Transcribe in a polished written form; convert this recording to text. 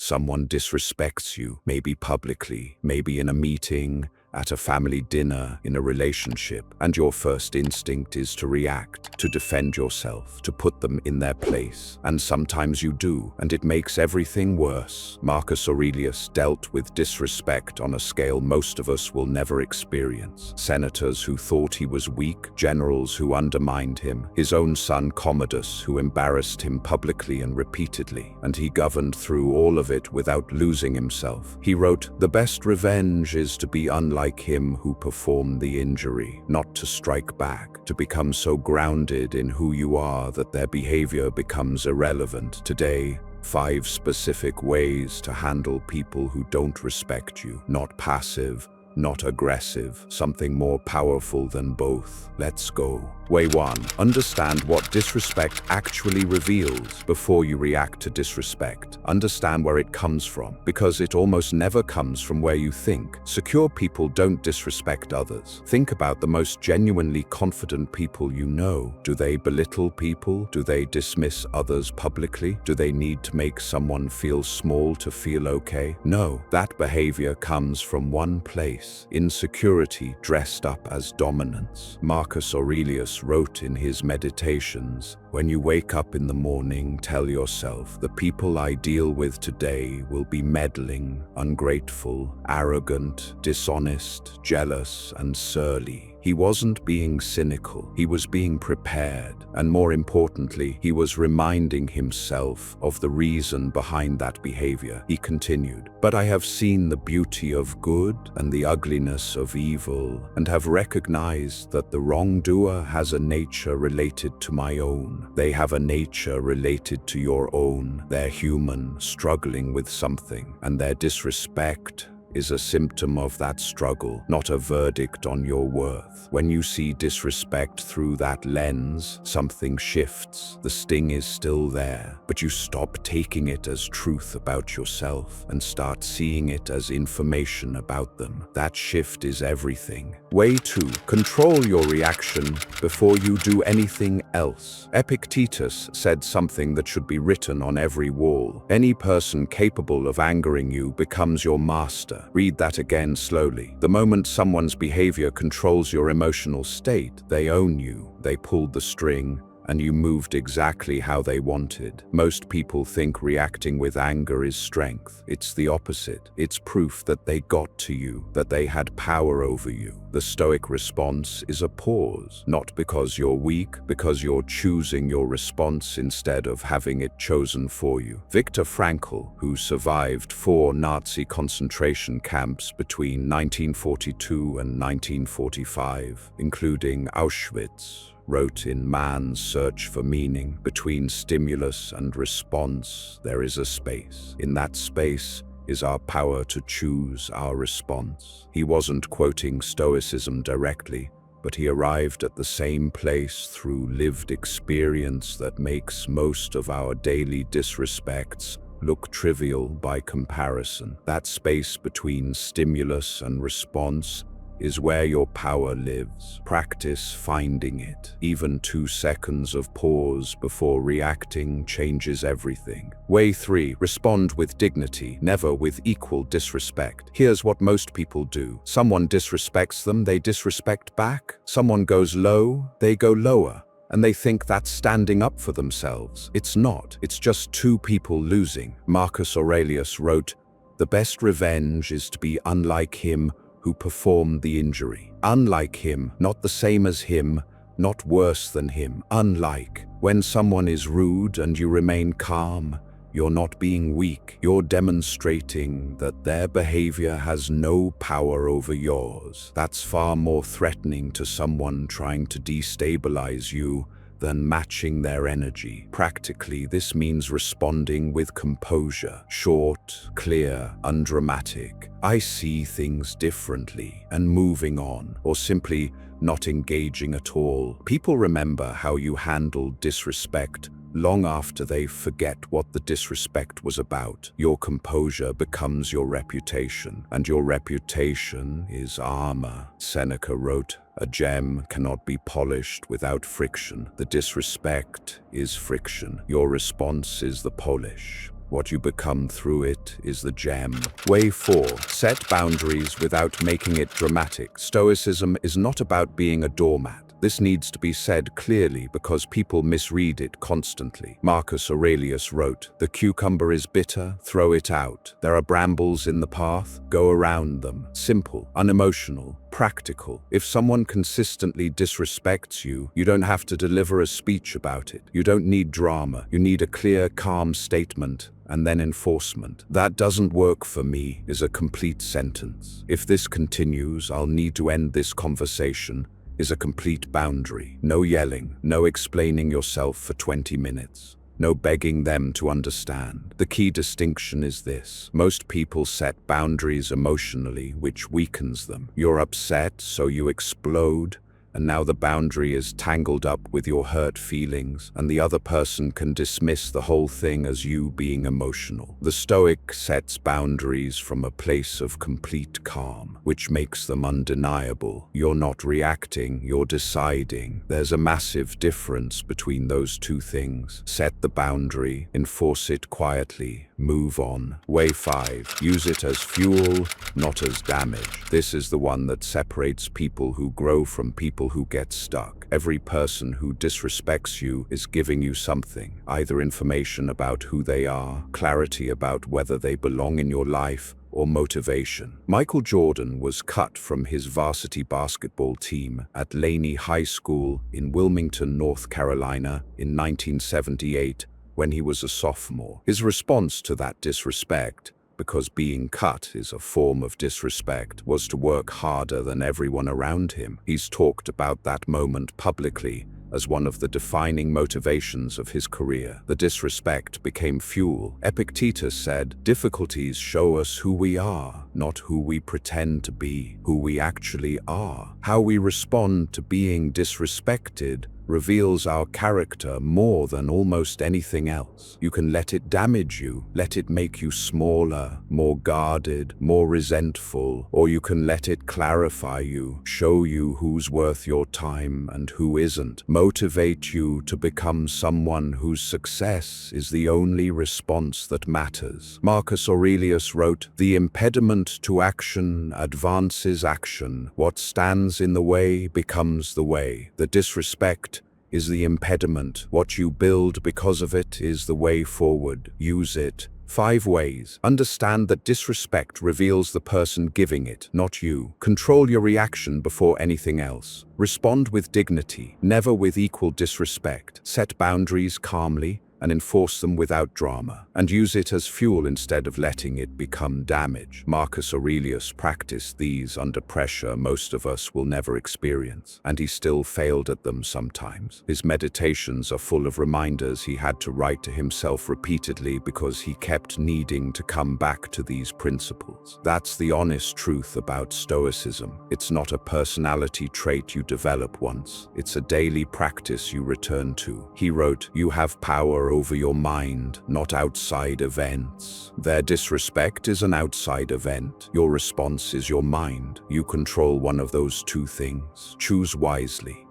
Someone disrespects you, maybe publicly, maybe in a meeting, at a family dinner, in a relationship, and your first instinct is to react, to defend yourself, to put them in their place. And sometimes you do, and it makes everything worse. Marcus Aurelius dealt with disrespect on a scale most of us will never experience. Senators who thought he was weak, generals who undermined him, his own son Commodus who embarrassed him publicly and repeatedly, and he governed through all of it without losing himself. He wrote, "The best revenge is to be unlike him who performed the injury, not to strike back, to become so grounded in who you are that their behavior becomes irrelevant." Today, 5 specific ways to handle people who don't respect you. Not passive, not aggressive, something more powerful than both. Let's go. Way 1. Understand what disrespect actually reveals before you react to disrespect. Understand where it comes from, because it almost never comes from where you think. Secure people don't disrespect others. Think about the most genuinely confident people you know. Do they belittle people? Do they dismiss others publicly? Do they need to make someone feel small to feel okay? No, that behavior comes from one place: insecurity dressed up as dominance. Marcus Aurelius wrote in his Meditations, "When you wake up in the morning, tell yourself, the people I deal with today will be meddling, ungrateful, arrogant, dishonest, jealous, and surly." He wasn't being cynical, he was being prepared, and more importantly, he was reminding himself of the reason behind that behavior. He continued, "But I have seen the beauty of good and the ugliness of evil, and have recognized that the wrongdoer has a nature related to my own. They have a nature related to your own. They're human, struggling with something, and their disrespect is a symptom of that struggle, not a verdict on your worth. When you see disrespect through that lens, something shifts. The sting is still there, but you stop taking it as truth about yourself and start seeing it as information about them. That shift is everything. Way 2. Control your reaction before you do anything else. Epictetus said something that should be written on every wall. Any person capable of angering you becomes your master. Read that again slowly. The moment someone's behavior controls your emotional state, they own you. They pulled the string, and you moved exactly how they wanted. Most people think reacting with anger is strength. It's the opposite. It's proof that they got to you, that they had power over you. The Stoic response is a pause, not because you're weak, because you're choosing your response instead of having it chosen for you. Viktor Frankl, who survived 4 Nazi concentration camps between 1942 and 1945, including Auschwitz, wrote in Man's Search for Meaning, "Between stimulus and response, there is a space. In that space is our power to choose our response." He wasn't quoting Stoicism directly, but he arrived at the same place through lived experience that makes most of our daily disrespects look trivial by comparison. That space between stimulus and response is where your power lives. Practice finding it. Even 2 seconds of pause before reacting changes everything. Way 3. Respond with dignity, never with equal disrespect. Here's what most people do. Someone disrespects them, they disrespect back. Someone goes low, they go lower. And they think that's standing up for themselves. It's not. It's just 2 people losing. Marcus Aurelius wrote, "The best revenge is to be unlike him who performed the injury." Unlike him, not the same as him, not worse than him. Unlike. When someone is rude and you remain calm, you're not being weak. You're demonstrating that their behavior has no power over yours. That's far more threatening to someone trying to destabilize you than matching their energy. Practically, this means responding with composure, short, clear, undramatic. "I see things differently," and moving on, or simply not engaging at all. People remember how you handled disrespect long after they forget what the disrespect was about. Your composure becomes your reputation, and your reputation is armor. Seneca wrote, "A gem cannot be polished without friction. The disrespect is friction. Your response is the polish." What you become through it is the gem. Way 4. Set boundaries without making it dramatic. Stoicism is not about being a doormat. This needs to be said clearly because people misread it constantly. Marcus Aurelius wrote, "The cucumber is bitter, throw it out. There are brambles in the path, go around them." Simple, unemotional, practical. If someone consistently disrespects you, you don't have to deliver a speech about it. You don't need drama. You need a clear, calm statement and then enforcement. "That doesn't work for me" is a complete sentence. "If this continues, I'll need to end this conversation" is a complete boundary. No yelling, no explaining yourself for 20 minutes. No begging them to understand. The key distinction is this. Most people set boundaries emotionally, which weakens them. You're upset, so you explode, and now the boundary is tangled up with your hurt feelings, and the other person can dismiss the whole thing as you being emotional. The Stoic sets boundaries from a place of complete calm, which makes them undeniable. You're not reacting, you're deciding. There's a massive difference between those two things. Set the boundary, enforce it quietly, move on. Way 5. Use it as fuel, not as damage. This is the one that separates people who grow from people who get stuck. Every person who disrespects you is giving you something, either information about who they are, clarity about whether they belong in your life, or motivation. Michael Jordan was cut from his varsity basketball team at Laney High School in Wilmington, North Carolina in 1978 when he was a sophomore. His response to that disrespect, because being cut is a form of disrespect, was to work harder than everyone around him. He's talked about that moment publicly as one of the defining motivations of his career. The disrespect became fuel. Epictetus said, "Difficulties show us who we are, not who we pretend to be, who we actually are." How we respond to being disrespected reveals our character more than almost anything else. You can let it damage you, let it make you smaller, more guarded, more resentful, or you can let it clarify you, show you who's worth your time and who isn't, motivate you to become someone whose success is the only response that matters. Marcus Aurelius wrote, "The impediment to action advances action. What stands in the way becomes the way." The disrespect is the impediment. What you build because of it is the way forward. Use it. 5 ways. Understand that disrespect reveals the person giving it, not you. Control your reaction before anything else. Respond with dignity, never with equal disrespect. Set boundaries calmly and enforce them without drama, and use it as fuel instead of letting it become damage. Marcus Aurelius practiced these under pressure most of us will never experience, and he still failed at them sometimes. His meditations are full of reminders he had to write to himself repeatedly because he kept needing to come back to these principles. That's the honest truth about Stoicism. It's not a personality trait you develop once. It's a daily practice you return to. He wrote, "You have power over your mind, not outside events." Their disrespect is an outside event. Your response is your mind. You control one of those two things. Choose wisely.